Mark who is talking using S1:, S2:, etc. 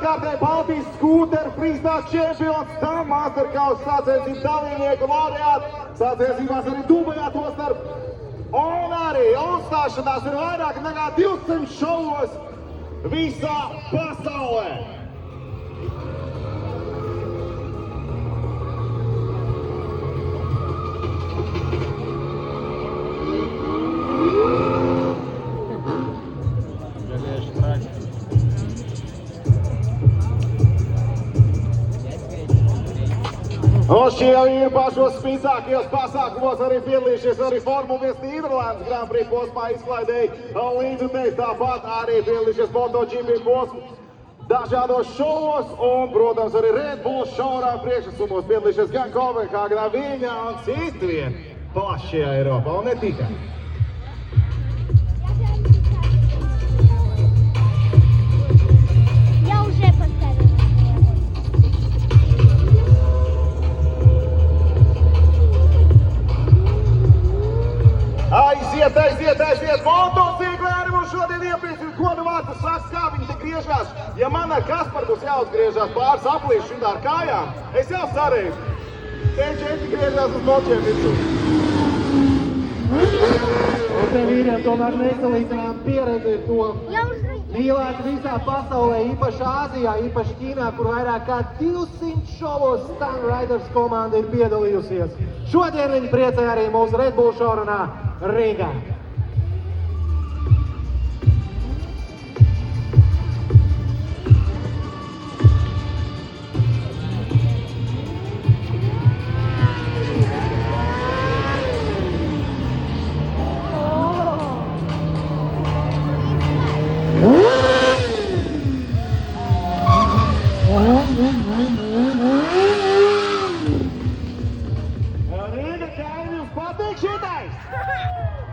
S1: kārtē Baltijas skūteru freestyle čempions, tam Masterclass sacensību dalībnieku laureāts, sacensībās arī Dubajā tostarp. Un arī uzstāšanās ir vairāk nekā 200 šovos visā pasaulē. Un šie jau ir pašos spīcākajos pasākumos arī piedalījušies arī Formula 1 Nīderlandes Grand Prix posmā izklaidēji līdzutēji, tāpat arī piedalījušies MotoGP posmu dažādos šovos un, protams, arī Red Bull šaurā priekšnesumos piedalījušies gan Kopenhāgenā, Viļņā un citvien plašajā Eiropā, un ne tikai. Aiziet, motocikli arī mums šodien iepriecina godu vārds, saka, kā viņi te griežās. Ja man ar Kasparu būs jāuzgriežās pāris aplīšu šitā ar kājām, es jau sarīšu. T4 griežās uz močiem visu.
S2: Un te vīriem tomēr nesalīdzinām pieredzi ir to mīlēt visā pasaulē, īpaši Āzijā, īpaši Ķīnā, kur vairāk kā 200 šovos Stunt Riders komanda ir piedalījusies. Šodien viņi priecē arī mūsu Red Bull šaurunā Rīgā.
S1: Rīga, kā jums patīk šitais?